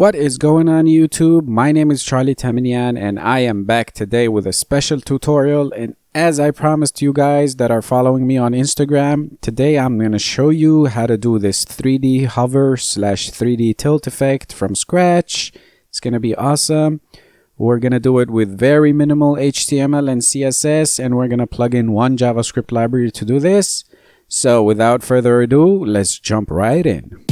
What is going on YouTube? My name is Charlie Taminian and I am back today with a special tutorial. And as I promised you guys that are following me on Instagram, today I'm going to show you how to do this 3D hover / 3D tilt effect from scratch. It's going to be awesome. We're going to do it with very minimal HTML and CSS, and we're going to plug in one JavaScript library to do this. So without further ado, let's jump right in.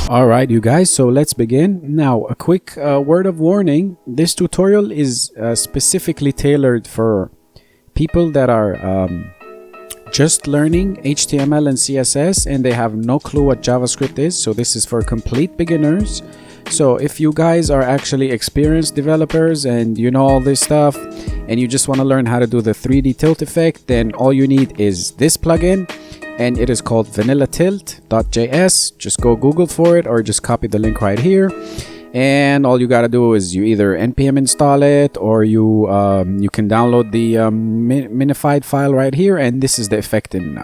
Alright you guys, so let's begin. Now a quick word of warning. This tutorial is specifically tailored for people that are just learning HTML and CSS and they have no clue what JavaScript is. So this is for complete beginners. So if you guys are actually experienced developers and you know all this stuff and you just want to learn how to do the 3D tilt effect, then all you need is this plugin. And it is called vanilla-tilt.js. Just go Google for it or just copy the link right here. And all you gotta do is you either npm install it or you can download the minified file right here. And this is the effect in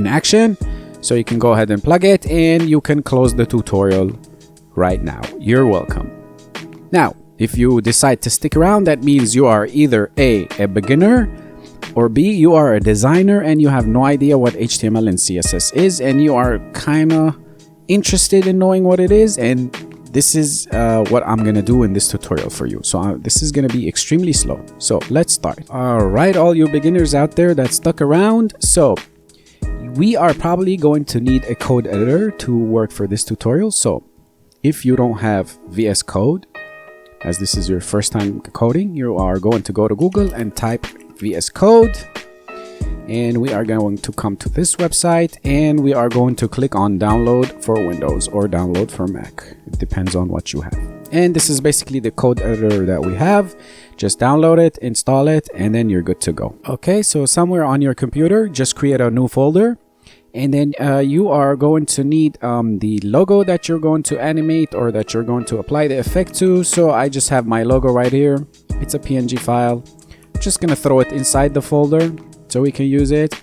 action. So you can go ahead and plug it and you can close the tutorial right now. You're welcome. Now, if you decide to stick around, that means you are either A beginner, or B, you are a designer and you have no idea what HTML and CSS is and you are kind of interested in knowing what it is, and this is what I'm gonna do in this tutorial for you. So this is gonna be extremely slow. So let's start. Alright, all you beginners out there that stuck around. So we are probably going to need a code editor to work for this tutorial. So if you don't have VS Code, as this is your first time coding, you are going to go to Google and type VS Code, and we are going to come to this website and we are going to click on download for Windows or download for Mac. It depends on what you have. And this is basically the code editor that we have. Just download it, install it, and then you're good to go. Okay, so somewhere on your computer, just create a new folder. And then you are going to need the logo that you're going to animate or that you're going to apply the effect to. So I just have my logo right here. It's a PNG file. Just gonna throw it inside the folder so we can use it.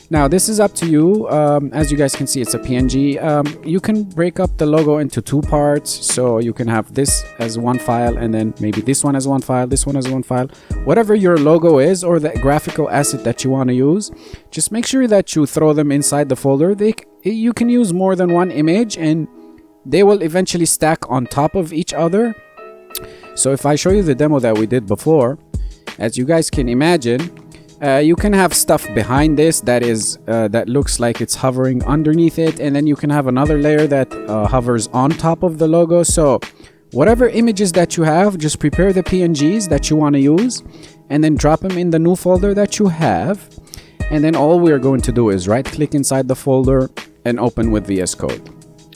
Now this is up to you. As you guys can see, it's a PNG. You can break up the logo into two parts, so you can have this as one file and then maybe this one as one file, this one as one file. Whatever your logo is or the graphical asset that you want to use, just make sure that you throw them inside the folder. You can use more than one image and they will eventually stack on top of each other. So if I show you the demo that we did before, as you guys can imagine, you can have stuff behind this that looks like it's hovering underneath it, and then you can have another layer that hovers on top of the logo. So whatever images that you have, just prepare the PNGs that you want to use and then drop them in the new folder that you have. And then all we're going to do is right click inside the folder and open with VS Code.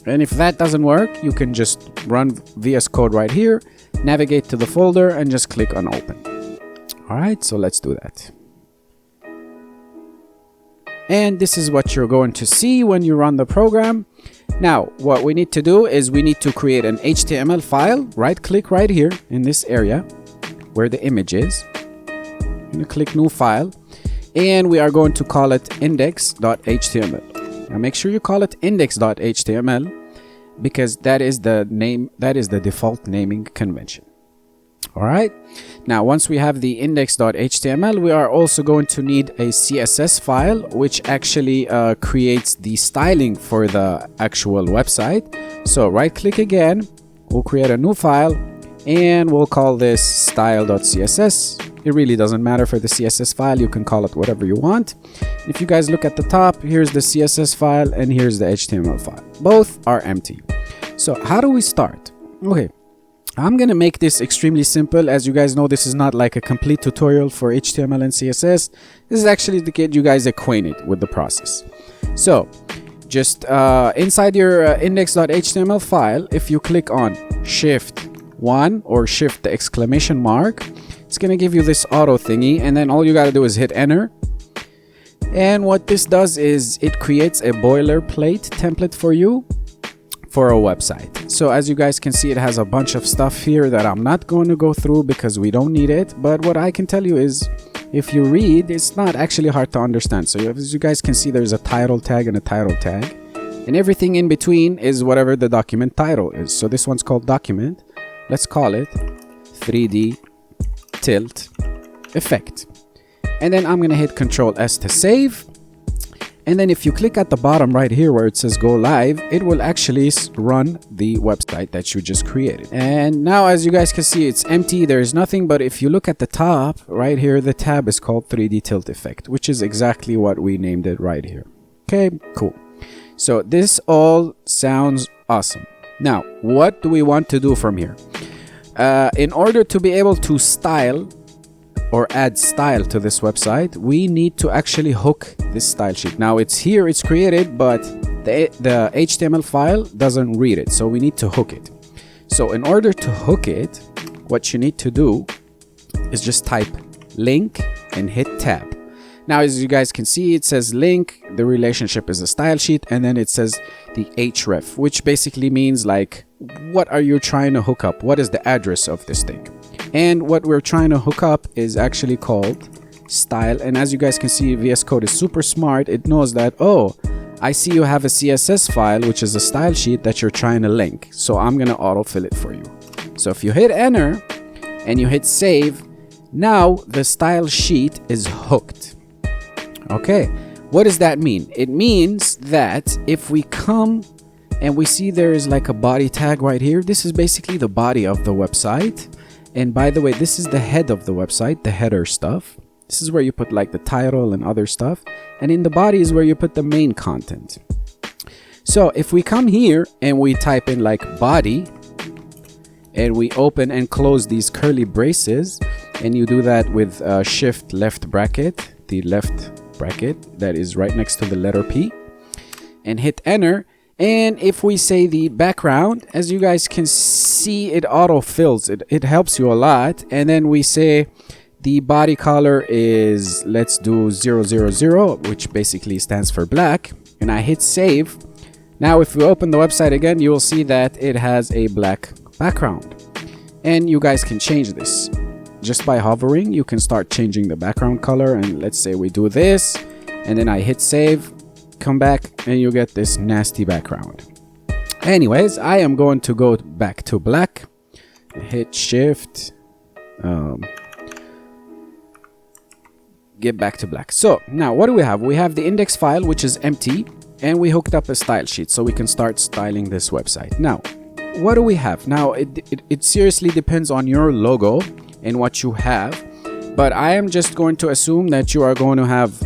And if that doesn't work, you can just run VS Code right here, navigate to the folder and just click on open. Alright, so let's do that. And this is what you're going to see when you run the program. Now, what we need to do is we need to create an HTML file. Right click right here in this area where the image is. I'm going to click new file and we are going to call it index.html. Now make sure you call it index.html because that is the name, that is the default naming convention. Alright, now once we have the index.html, we are also going to need a CSS file which actually creates the styling for the actual website. So right click again, we'll create a new file and we'll call this style.css. It really doesn't matter for the CSS file, you can call it whatever you want. If you guys look at the top, here's the CSS file and here's the HTML file. Both are empty. So how do we start? Okay. I'm gonna make this extremely simple. As you guys know, this is not like a complete tutorial for HTML and CSS. This is actually to get you guys acquainted with the process. So just inside your index.html file, if you click on shift 1 or shift the exclamation mark, it's gonna give you this auto thingy, and then all you gotta do is hit enter. And what this does is it creates a boilerplate template for you for a website. So as you guys can see, it has a bunch of stuff here that I'm not going to go through because we don't need it. But what I can tell you is if you read, it's not actually hard to understand. So as you guys can see, there's a title tag and a title tag, and everything in between is whatever the document title is. So this one's called document. Let's call it 3D tilt effect. And then I'm going to hit Control S to save. And then if you click at the bottom right here where it says go live, it will actually run the website that you just created. And now as you guys can see, it's empty. There's nothing. But if you look at the top right here, the tab is called 3D tilt effect, which is exactly what we named it right here. Okay, cool. So this all sounds awesome. Now, what do we want to do from here? In order to be able to style or add style to this website, we need to actually hook this style sheet. Now it's here, it's created, but the HTML file doesn't read it, so we need to hook it. So in order to hook it, what you need to do is just type link and hit tab. Now as you guys can see, it says link, the relationship is a style sheet, and then it says the href, which basically means like, what are you trying to hook up? What is the address of this thing? And what we're trying to hook up is actually called style. And as you guys can see, VS Code is super smart. It knows that, oh, I see you have a CSS file, which is a style sheet that you're trying to link. So I'm going to autofill it for you. So if you hit enter and you hit save, now the style sheet is hooked. Okay, what does that mean? It means that if we come and we see there is like a body tag right here, this is basically the body of the website. And by the way, this is the head of the website, the header stuff. This is where you put like the title and other stuff. And in the body is where you put the main content. So if we come here and we type in like body, and we open and close these curly braces, and you do that with shift left bracket, the left bracket that is right next to the letter P, and hit enter. And if we say the background, as you guys can see, it auto-fills. It helps you a lot. And then we say the body color is, let's do 000, which basically stands for black. And I hit save. Now, if we open the website again, you will see that it has a black background. And you guys can change this. Just by hovering, you can start changing the background color. And let's say we do this, and then I hit save. Come back and you get this nasty background. Anyways, I am going to go back to black, hit shift, get back to black. So now what do we have? We have the index file, which is empty, and we hooked up a style sheet so we can start styling this website. Now what do we have? Now it seriously depends on your logo and what you have, but I am just going to assume that you are going to have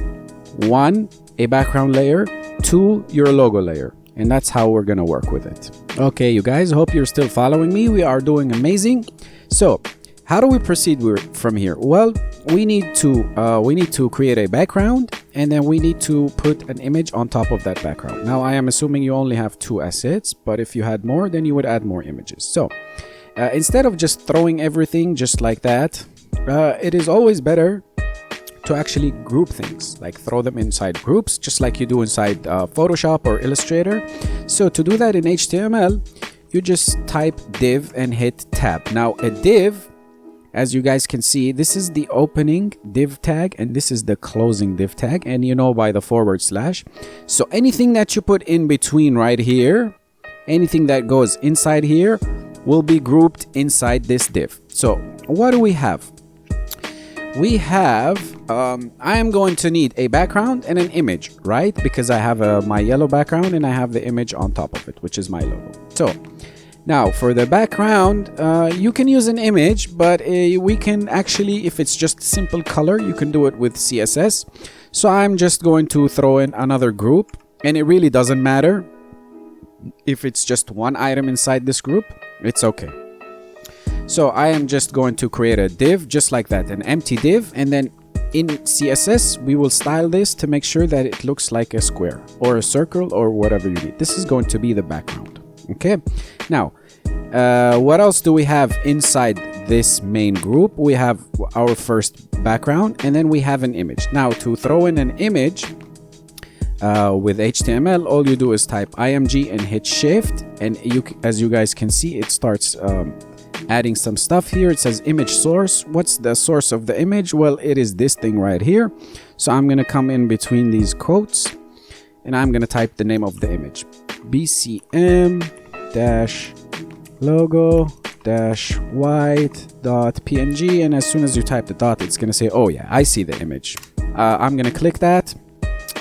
1, a background layer, 2, your logo layer, and that's how we're gonna work with it. Okay, you guys, hope you're still following me. We are doing amazing. So how do we proceed from here? Well, we need to create a background, and then we need to put an image on top of that background. Now I am assuming you only have 2 assets, but if you had more, then you would add more images. So instead of just throwing everything just like that, it is always better to actually group things, like throw them inside groups, just like you do inside Photoshop or Illustrator. So to do that in HTML, you just type div and hit tab. Now a div, as you guys can see, this is the opening div tag and this is the closing div tag, and you know by the /. So anything that you put in between right here, anything that goes inside here will be grouped inside this div. So what do we have? We have, I am going to need a background and an image, right? Because I have my yellow background and I have the image on top of it, which is my logo. So now for the background, you can use an image, but we can actually, if it's just simple color, you can do it with CSS. So I'm just going to throw in another group, and it really doesn't matter if it's just one item inside this group, it's okay. So I am just going to create a div just like that, an empty div, and then in CSS we will style this to make sure that it looks like a square or a circle or whatever you need. This is going to be the background. Okay, now what else do we have inside this main group? We have our first background, and then we have an image. Now to throw in an image with HTML, all you do is type img and hit shift, and as you guys can see, it starts adding some stuff here. It says image source. What's the source of the image? Well, it is this thing right here. So I'm going to come in between these quotes and I'm going to type the name of the image. bcm-logo-white.png, and as soon as you type the dot, it's going to say, oh yeah, I see the image. I'm going to click that.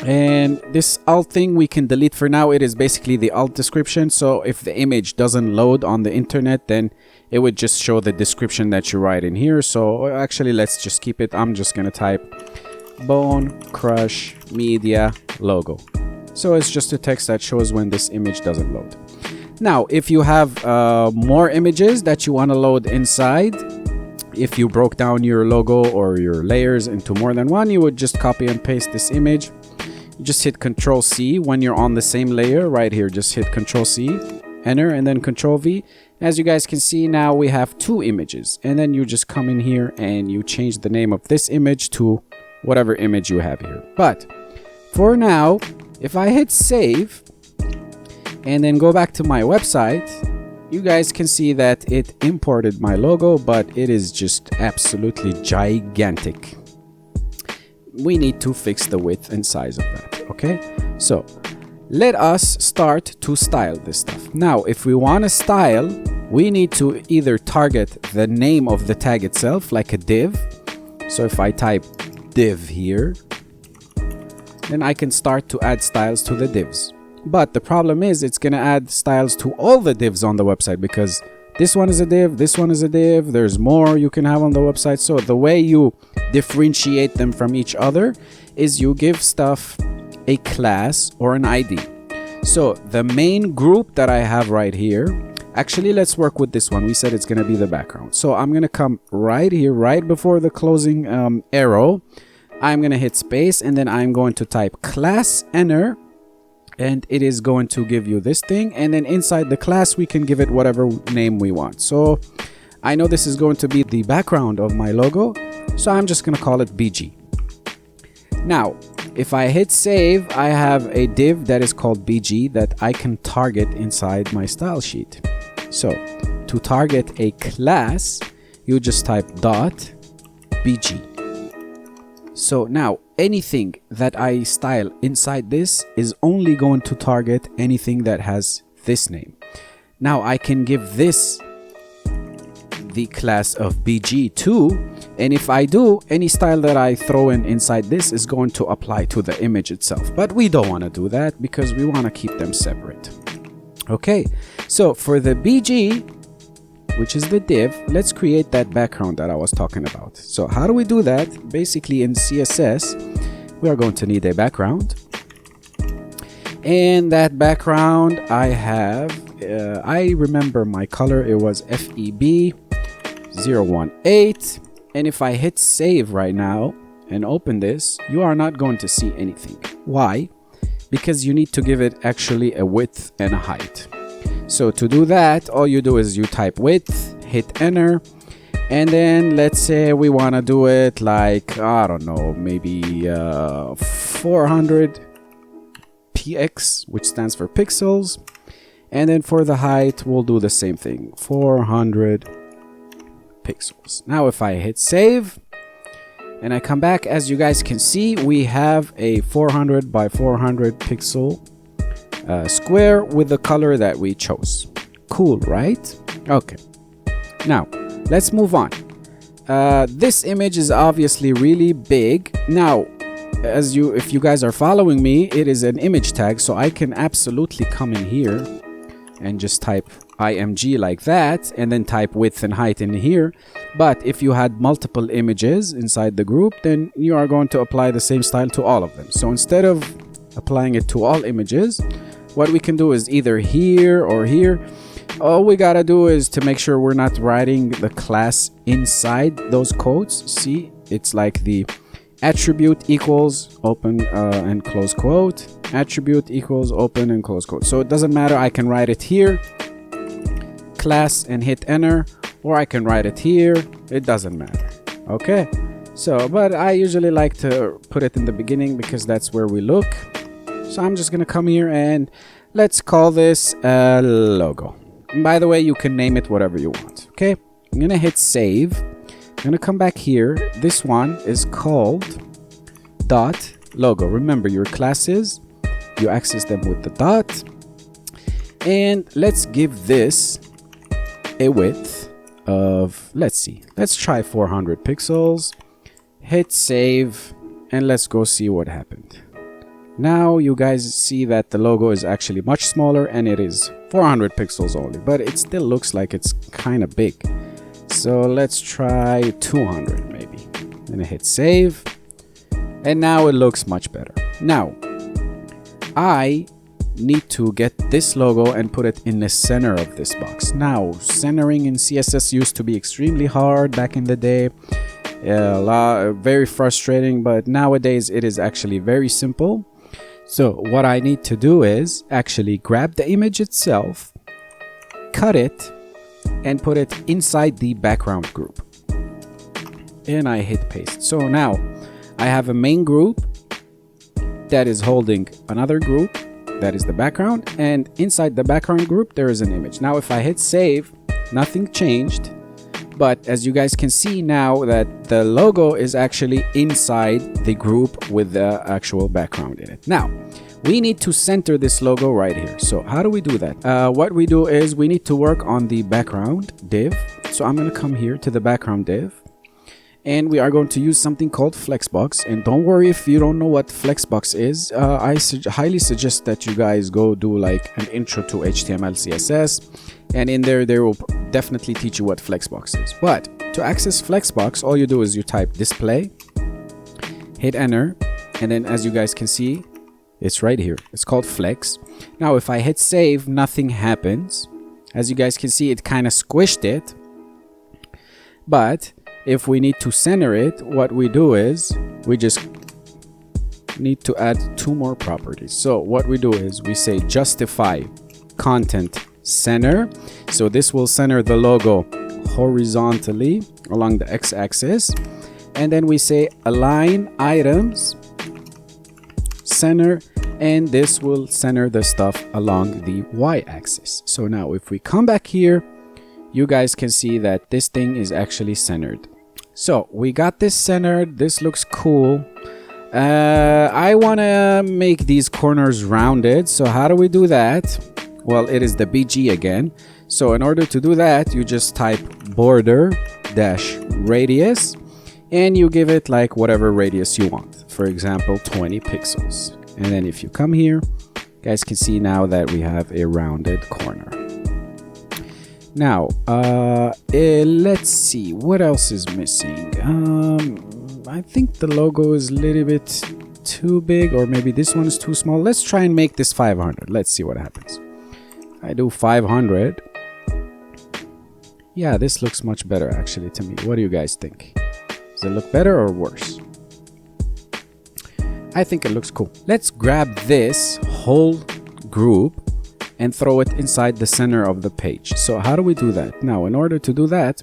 And this alt thing we can delete for now. It is basically the alt description. So if the image doesn't load on the internet, then it would just show the description that you write in here. So actually, let's just keep it. I'm just going to type Bone Crush Media logo. So it's just a text that shows when this image doesn't load. Now, if you have more images that you want to load inside, if you broke down your logo or your layers into more than one, you would just copy and paste this image. You just hit Control C when you're on the same layer right here. Just hit Control C, enter, and then Control V. As you guys can see, now we have 2 images. And then you just come in here and you change the name of this image to whatever image you have here. But for now, if I hit save and then go back to my website, you guys can see that it imported my logo, but it is just absolutely gigantic. We need to fix the width and size of that. Okay, so let us start to style this stuff. Now, if we want to style, we need to either target the name of the tag itself, like a div. So if I type div here, then I can start to add styles to the divs. But the problem is it's going to add styles to all the divs on the website, because this one is a div, this one is a div, there's more you can have on the website. So the way you differentiate them from each other is you give stuff a class or an ID. So the main group that I have right here, actually let's work with this one. We said it's going to be the background. So I'm going to come right here, right before the closing arrow. I'm going to hit space and then I'm going to type class enter. And it is going to give you this thing, and then inside the class we can give it whatever name we want. So I know this is going to be the background of my logo, so I'm just going to call it BG. Now if I hit save, I have a div that is called BG that I can target inside my style sheet. So to target a class, you just type dot BG. So now anything that I style inside this is only going to target anything that has this name. Now I can give this the class of BG too, and if I do, any style that I throw in inside this is going to apply to the image itself. But we don't want to do that because we want to keep them separate. Okay, so for the BG, which is the div, let's create that background that I was talking about. So how do we do that? Basically in CSS, we are going to need a background. And that background I have, I remember my color, it was FEB018. And if I hit save right now and open this, you are not going to see anything. Why? Because you need to give it actually a width and a height. So to do that, all you do is you type width, hit enter, and then let's say we want to do it like, I don't know, maybe 400 px, which stands for pixels. And then for the height, we'll do the same thing, 400 pixels. Now if I hit save and I come back, as you guys can see, we have a 400 by 400 pixel square with the color that we chose. Cool, right? Okay, now let's move on. This image is obviously really big. Now if you guys are following me, it is an image tag, so I can absolutely come in here and just type img like that and then type width and height in here. But if you had multiple images inside the group, then you are going to apply the same style to all of them. So instead of applying it to all images, what we can do is either here or here. All we gotta do is to make sure we're not writing the class inside those quotes. See, it's like the attribute equals open and close quote, attribute equals open and close quote. So it doesn't matter, I can write it here, class, and hit enter, or I can write it here, it doesn't matter. Okay, so but I usually like to put it in the beginning because that's where we look. So I'm just gonna come here and let's call this a logo. And by the way, you can name it whatever you want. Okay, I'm gonna hit save. I'm gonna come back here. This one is called dot logo. Remember, your classes, you access them with the dot. And let's give this a width of, let's try 400 pixels. Hit save, and let's go see what happened. Now you guys see that the logo is actually much smaller, and it is 400 pixels only, but it still looks like it's kind of big. So let's try 200 maybe. I'm gonna hit save, and now it looks much better. Now I need to get this logo and put it in the center of this box. Now, centering in CSS used to be extremely hard back in the day. Very frustrating, but nowadays it is actually very simple. So what I need to do is actually grab the image itself, cut it, and put it inside the background group. And I hit paste. So now I have a main group that is holding another group that is the background, and inside the background group there is an image. Now if I hit save, nothing changed, but as you guys can see now that the logo is actually inside the group with the actual background in it. Now we need to center this logo right here. So how do we do that? What we do is we need to work on the background div. So I'm going to come here to the background div, and we are going to use something called flexbox. And don't worry if you don't know what flexbox is. I highly suggest that you guys go do like an intro to HTML CSS, and in there they will definitely teach you what flexbox is. But to access flexbox, all you do is you type display, hit enter, and then as you guys can see, it's right here. It's called flex. Now if I hit save, nothing happens. As you guys can see, it kind of squished it. But if we need to center it, what we do is we just need to add two more properties. So what we do is we say justify content center. So this will center the logo horizontally along the x-axis. And then we say align items center, and this will center the stuff along the y-axis. So now if we come back here, you guys can see that this thing is actually centered. So we got this centered. This looks cool. I want to make these corners rounded. So how do we do that? Well, it is the BG again. So in order to do that, you just type border dash radius, and you give it like whatever radius you want. For example, 20 pixels. And then if you come here, you guys can see now that we have a rounded corner. Now, let's see what else is missing. I think the logo is a little bit too big, or maybe this one is too small. Let's try and make this 500. Let's see what happens. I do 500. Yeah, this looks much better actually to me. What do you guys think? Does it look better or worse? I think it looks cool. Let's grab this whole group and throw it inside the center of the page. So how do we do that? Now, in order to do that,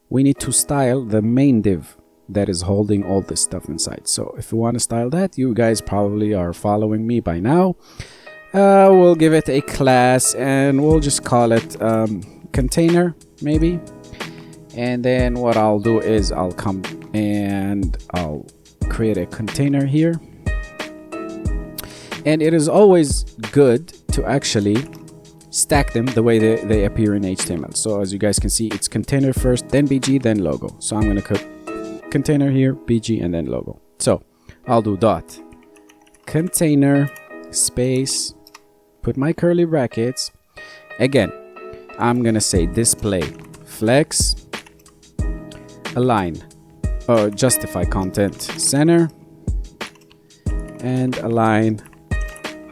we need to style the main div that is holding all this stuff inside. So if you want to style that, you guys probably are following me by now. We'll give it a class, and we'll just call it container maybe. And then what I'll do is I'll come and I'll create a container here. And it is always good to actually stack them the way they appear in HTML. So as you guys can see, it's container first, then BG, then logo. So I'm going to put container here, BG, and then logo. So I'll do dot container space, put my curly brackets. Again, I'm going to say display flex align or justify content center and align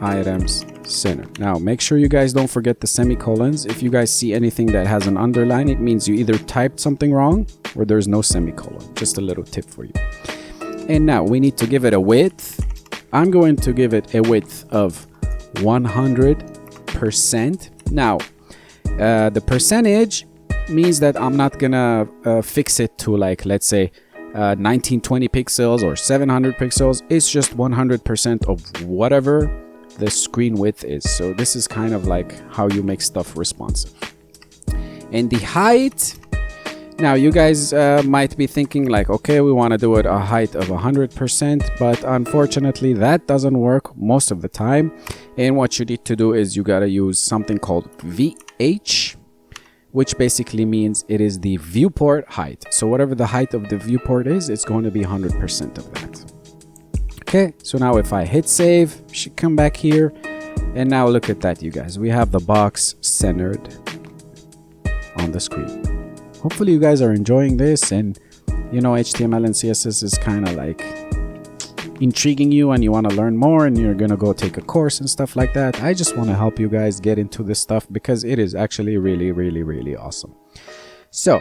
items center. Now make sure you guys don't forget the semicolons. If you guys see anything that has an underline, it means you either typed something wrong or there's no semicolon. Just a little tip for you. And now we need to give it a width. I'm going to give it a width of 100%. Now the percentage means that I'm not gonna fix it to like, let's say 1920 pixels or 700 pixels. It's just 100% of whatever the screen width is. So this is kind of like how you make stuff responsive. And the height, now you guys might be thinking like, okay, we want to do it a height of 100%, but unfortunately that doesn't work most of the time. And what you need to do is you got to use something called VH, which basically means it is the viewport height. So whatever the height of the viewport is, it's going to be 100% of that. Okay, so now if I hit save, should come back here. And now look at that, you guys. We have the box centered on the screen. Hopefully you guys are enjoying this, and you know, HTML and CSS is kind of like intriguing you and you want to learn more and you're gonna go take a course and stuff like that. I just want to help you guys get into this stuff because it is actually really awesome. So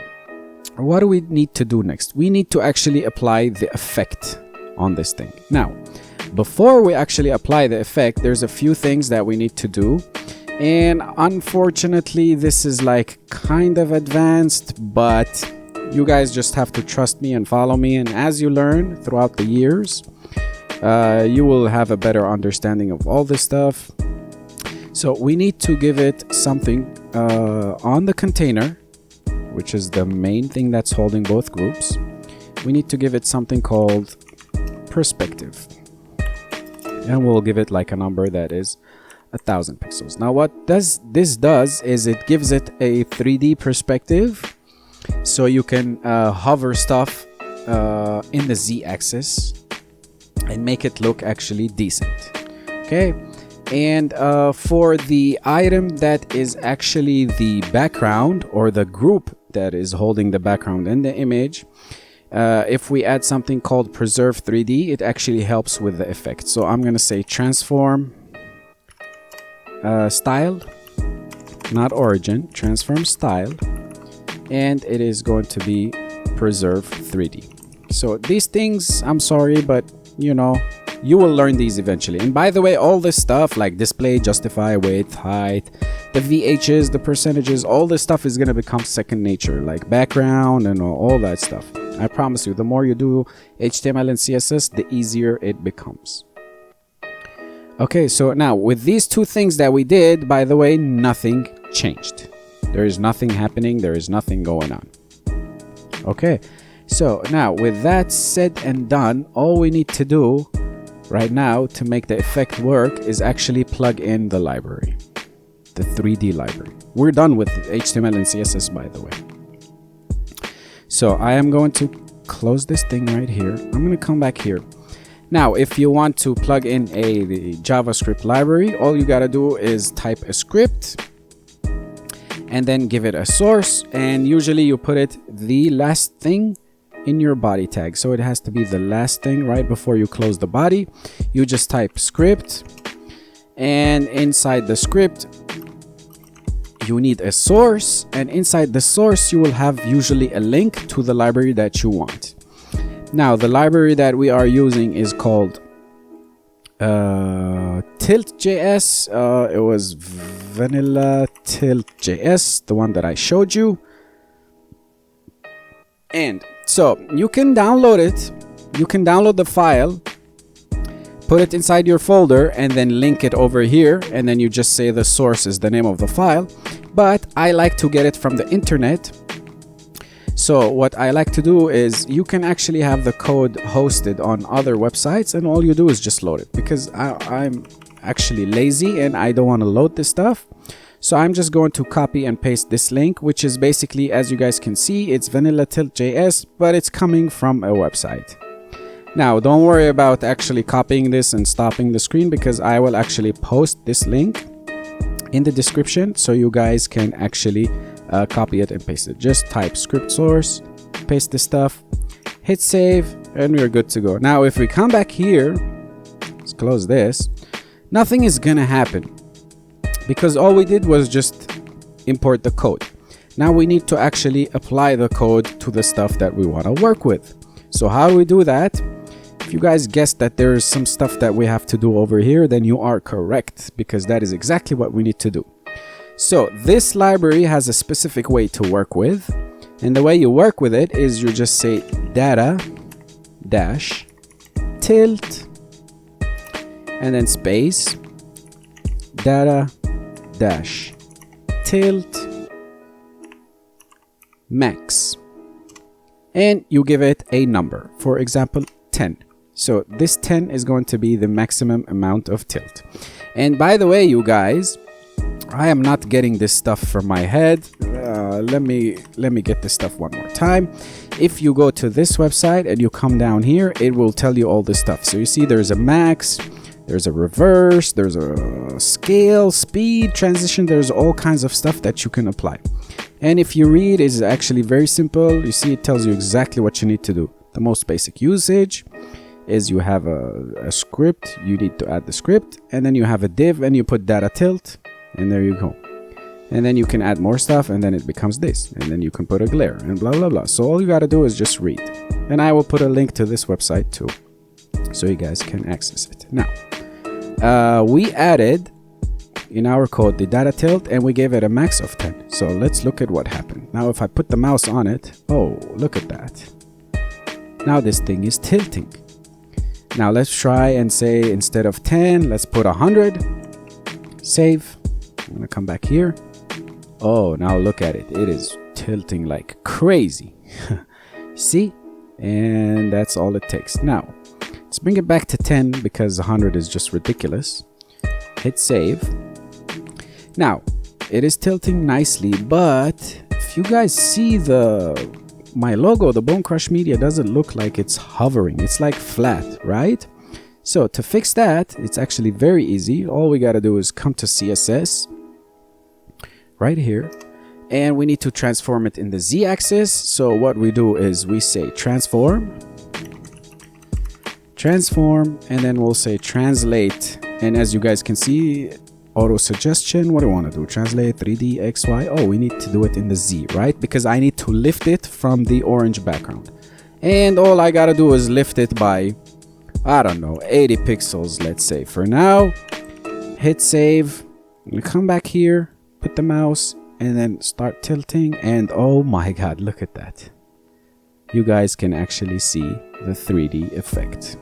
what do we need to do next? We need to actually apply the effect on this thing. Now, before we actually apply the effect, there's a few things that we need to do. And unfortunately, this is like kind of advanced, but you guys just have to trust me and follow me. And as you learn throughout the years, you will have a better understanding of all this stuff. So we need to give it something on the container, which is the main thing that's holding both groups. We need to give it something called perspective. And we'll give it like a number that is 1,000 pixels. Now what this does is it gives it a 3D perspective, so you can hover stuff in the z-axis and make it look actually decent. Okay, and for the item that is actually the background, or the group that is holding the background in the image, if we add something called preserve 3D, it actually helps with the effect. So I'm gonna say transform style, not origin, transform style, and it is going to be preserve 3D. So these things, I'm sorry, but you know, you will learn these eventually. And by the way, all this stuff like display, justify, width, height, the VHs, the percentages, all this stuff is going to become second nature, like background and all that stuff. I promise you, the more you do HTML and CSS, the easier it becomes. Okay, so now with these two things that we did, by the way, nothing changed. There is nothing happening. There is nothing going on. Okay, so now with that said and done, all we need to do right now to make the effect work is actually plug in the library, the 3D library. We're done with HTML and CSS, by the way. So I am going to close this thing right here. I'm going to come back here. Now, if you want to plug in the JavaScript library, all you got to do is type a script and then give it a source. And usually you put it the last thing in your body tag. So it has to be the last thing right before you close the body. You just type script, and inside the script, you need a source, and inside the source you will have usually a link to the library that you want. Now the library that we are using is called tilt.js. It was vanilla-tilt.js, the one that I showed you. And so you can download it. You can download the file, put it inside your folder, and then link it over here, and then you just say the source is the name of the file. But I like to get it from the internet. So what I like to do is you can actually have the code hosted on other websites, and all you do is just load it, because I'm actually lazy and I don't want to load this stuff. So I'm just going to copy and paste this link, which is basically, as you guys can see, it's vanilla-tilt.js, but it's coming from a website. Now don't worry about actually copying this and stopping the screen, because I will actually post this link in the description so you guys can actually copy it and paste it. Just type script source, paste this stuff, hit save, and we're good to go. Now if we come back here, let's close this, nothing is gonna happen because all we did was just import the code. Now we need to actually apply the code to the stuff that we want to work with. So how do we do that? If you guys guessed that there is some stuff that we have to do over here, then you are correct, because that is exactly what we need to do. So this library has a specific way to work with, and the way you work with it is you just say data dash tilt and then space data dash tilt max, and you give it a number, for example 10. So this 10 is going to be the maximum amount of tilt. And by the way, you guys, I am not getting this stuff from my head. Let me get this stuff one more time. If you go to this website and you come down here, it will tell you all this stuff. So you see there's a max, there's a reverse, there's a scale, speed, transition. There's all kinds of stuff that you can apply. And if you read, it's actually very simple. You see, it tells you exactly what you need to do. The most basic usage is you have a script, you need to add the script, and then you have a div and you put data tilt, and there you go. And then you can add more stuff, and then it becomes this, and then you can put a glare and blah blah blah. So all you gotta do is just read, and I will put a link to this website too, so you guys can access it. Now we added in our code the data tilt, and we gave it a max of 10. So let's look at what happened. Now if I put the mouse on it, oh, look at that. Now this thing is tilting. Now let's try and say instead of 10, let's put 100. Save. I'm gonna come back here. Oh, now look at it. It is tilting like crazy. See? And that's all it takes. Now, let's bring it back to 10 because 100 is just ridiculous. Hit save. Now, it is tilting nicely, but if you guys see my logo, the Bone Crush Media, doesn't look like it's hovering. It's like flat, right? So to fix that, it's actually very easy. All we got to do is come to CSS right here, and we need to transform it in the z-axis. So what we do is we say transform, and then we'll say translate. And as you guys can see, auto suggestion, what do we want to do? Translate 3D XY. Oh, we need to do it in the Z, right? Because I need to lift it from the orange background. And all I gotta do is lift it by, I don't know, 80 pixels, let's say for now. Hit save. We come back here, put the mouse, and then start tilting. And oh my God, look at that. You guys can actually see the 3D effect.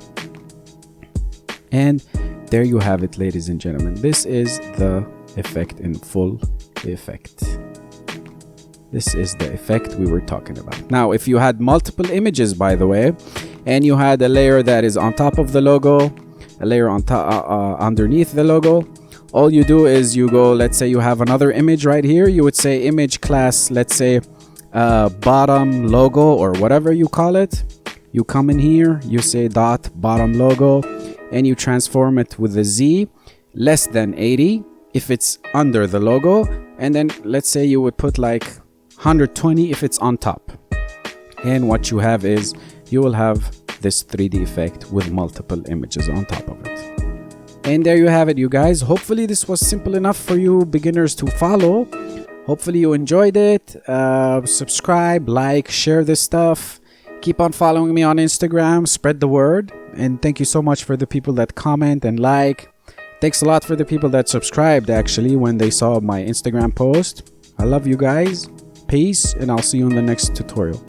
And there you have it, ladies and gentlemen. This is the effect in full effect. This is the effect we were talking about. Now, if you had multiple images, by the way, and you had a layer that is on top of the logo, a layer on top underneath the logo, all you do is you go, let's say you have another image right here. You would say image class, let's say bottom logo or whatever you call it. You come in here, you say dot bottom logo, and you transform it with the Z less than 80 if it's under the logo, and then let's say you would put like 120 if it's on top. And what you have is you will have this 3D effect with multiple images on top of it. And there you have it, you guys. Hopefully this was simple enough for you beginners to follow. Hopefully you enjoyed it. Subscribe, like, share this stuff. Keep on following me on Instagram, spread the word. And thank you so much for the people that comment and like. Thanks a lot for the people that subscribed actually when they saw my Instagram post. I love you guys. Peace, and I'll see you in the next tutorial.